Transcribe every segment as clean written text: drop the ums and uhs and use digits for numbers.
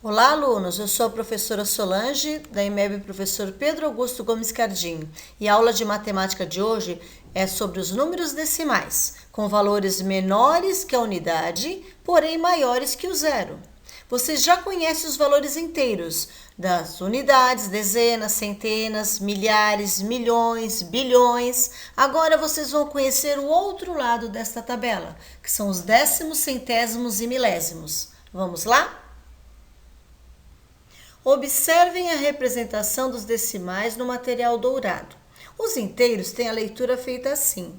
Olá, alunos! Eu sou a professora Solange, da IMEB Professor Pedro Augusto Gomes Cardim, e a aula de matemática de hoje é sobre os números decimais, com valores menores que a unidade, porém maiores que o zero. Vocês já conhecem os valores inteiros das unidades, dezenas, centenas, milhares, milhões, bilhões. Agora vocês vão conhecer o outro lado desta tabela, que são os décimos, centésimos e milésimos. Vamos lá? Observem a representação dos decimais no material dourado. Os inteiros têm a leitura feita assim.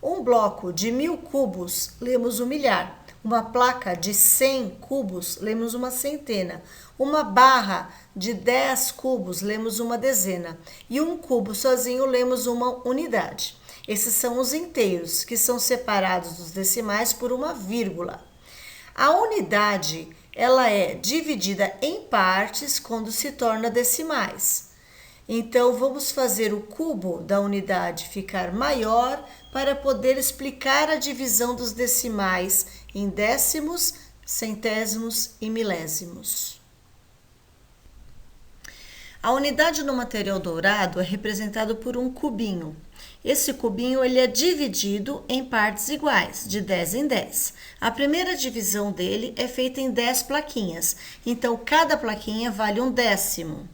Um bloco de 1000 cubos, lemos um milhar. Uma placa de 100 cubos, lemos uma centena. Uma barra de 10 cubos, lemos uma dezena. E um cubo sozinho, lemos uma unidade. Esses são os inteiros, que são separados dos decimais por uma vírgula. A unidade, ela é dividida em partes quando se torna decimais. Então, vamos fazer o cubo da unidade ficar maior para poder explicar a divisão dos decimais em décimos, centésimos e milésimos. A unidade no material dourado é representada por um cubinho. Esse cubinho ele é dividido em partes iguais, de 10 em 10. A primeira divisão dele é feita em 10 plaquinhas, então cada plaquinha vale um décimo.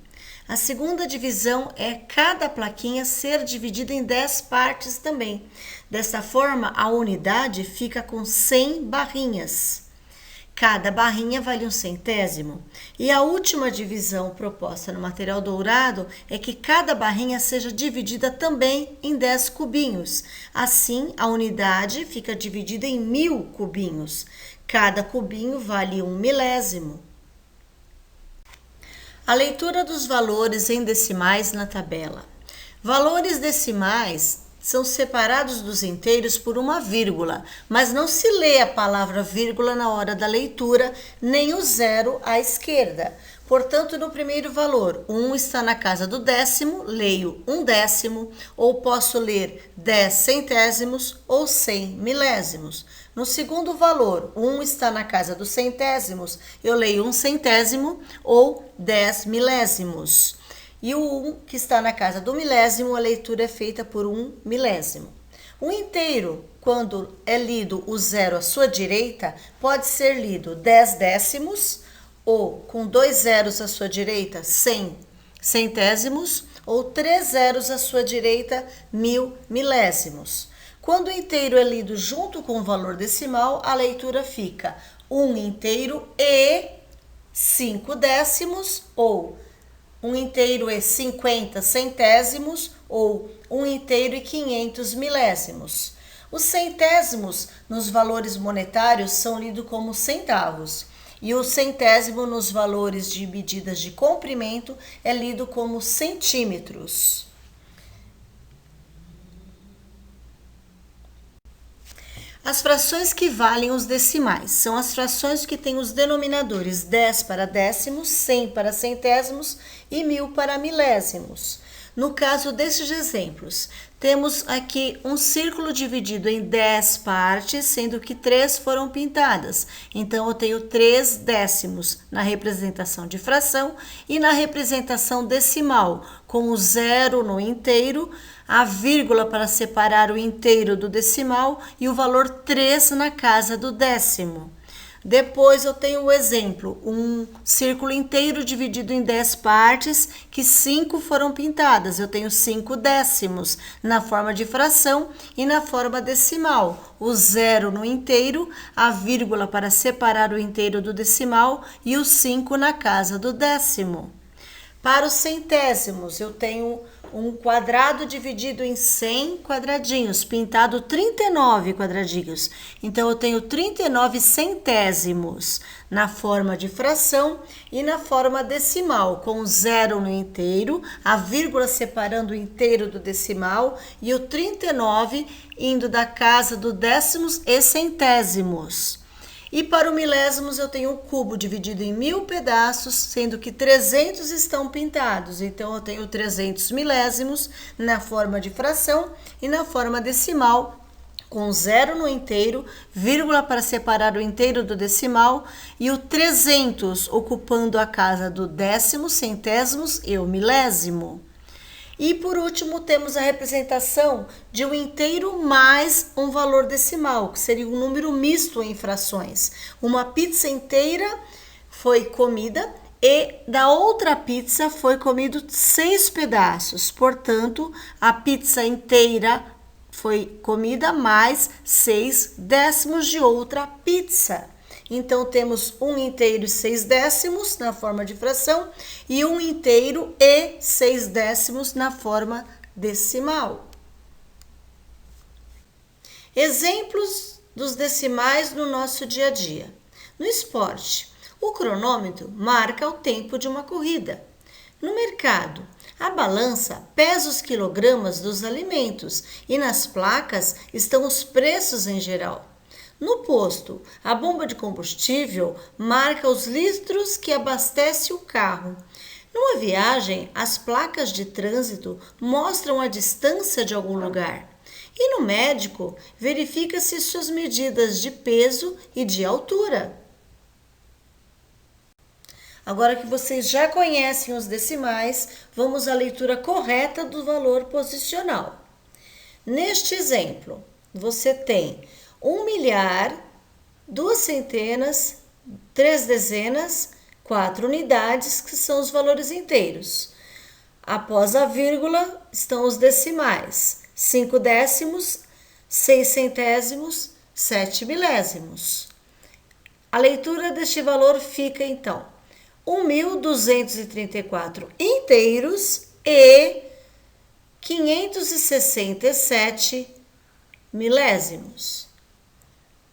A segunda divisão é cada plaquinha ser dividida em 10 partes também. Dessa forma, a unidade fica com 100 barrinhas. Cada barrinha vale um centésimo. E a última divisão proposta no material dourado é que cada barrinha seja dividida também em 10 cubinhos. Assim, a unidade fica dividida em 1000 cubinhos. Cada cubinho vale um milésimo. A leitura dos valores em decimais na tabela. Valores decimais são separados dos inteiros por uma vírgula, mas não se lê a palavra vírgula na hora da leitura, nem o zero à esquerda. Portanto, no primeiro valor, 1 está na casa do décimo, leio um décimo, ou posso ler 10 centésimos ou 100 milésimos. No segundo valor, 1 está na casa dos centésimos, eu leio um centésimo ou 10 milésimos. E o 1 que está na casa do milésimo, a leitura é feita por um milésimo. O inteiro, quando é lido o zero à sua direita, pode ser lido 10 décimos, ou com 2 zeros à sua direita, 100 centésimos, ou 3 zeros à sua direita, 1000 milésimos. Quando o inteiro é lido junto com o valor decimal, a leitura fica 1 inteiro e 5 décimos, ou 1 inteiro e 50 centésimos, ou 1 inteiro e 500 milésimos. Os centésimos nos valores monetários são lidos como centavos, e o centésimo nos valores de medidas de comprimento é lido como centímetros. As frações que valem os decimais são as frações que têm os denominadores 10 para décimos, 100 para centésimos e 1000 para milésimos. No caso desses exemplos, temos aqui um círculo dividido em 10 partes, sendo que 3 foram pintadas. Então, eu tenho 3 décimos na representação de fração e na representação decimal, com o zero no inteiro, a vírgula para separar o inteiro do decimal e o valor 3 na casa do décimo. Depois eu tenho o exemplo, um círculo inteiro dividido em 10 partes, que 5 foram pintadas. Eu tenho 5 décimos na forma de fração e na forma decimal. O zero no inteiro, a vírgula para separar o inteiro do decimal e o 5 na casa do décimo. Para os centésimos, eu tenho um quadrado dividido em 100 quadradinhos, pintado 39 quadradinhos. Então, eu tenho 39 centésimos na forma de fração e na forma decimal, com zero no inteiro, a vírgula separando o inteiro do decimal e o 39 indo da casa do décimos e centésimos. E para o milésimos eu tenho um cubo dividido em 1000 pedaços, sendo que 300 estão pintados. Então, eu tenho 300 milésimos na forma de fração e na forma decimal, com zero no inteiro, vírgula para separar o inteiro do decimal e o 300 ocupando a casa do décimo, centésimos e o milésimo. E por último temos a representação de um inteiro mais um valor decimal, que seria um número misto em frações. Uma pizza inteira foi comida e da outra pizza foi comido 6 pedaços. Portanto, a pizza inteira foi comida mais 6 décimos de outra pizza. Então, temos um inteiro e 6 décimos na forma de fração e um inteiro e 6 décimos na forma decimal. Exemplos dos decimais no nosso dia a dia. No esporte, o cronômetro marca o tempo de uma corrida. No mercado, a balança pesa os quilogramas dos alimentos e nas placas estão os preços em geral. No posto, a bomba de combustível marca os litros que abastece o carro. Numa viagem, as placas de trânsito mostram a distância de algum lugar. E no médico, verifica-se suas medidas de peso e de altura. Agora que vocês já conhecem os decimais, vamos à leitura correta do valor posicional. Neste exemplo, você tem 1 milhar, 2 centenas, 3 dezenas, 4 unidades, que são os valores inteiros. Após a vírgula estão os decimais: 5 décimos, 6 centésimos, 7 milésimos. A leitura deste valor fica então 1.234 inteiros e 567 milésimos.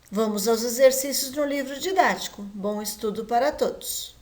Vamos aos exercícios no livro didático. Bom estudo para todos!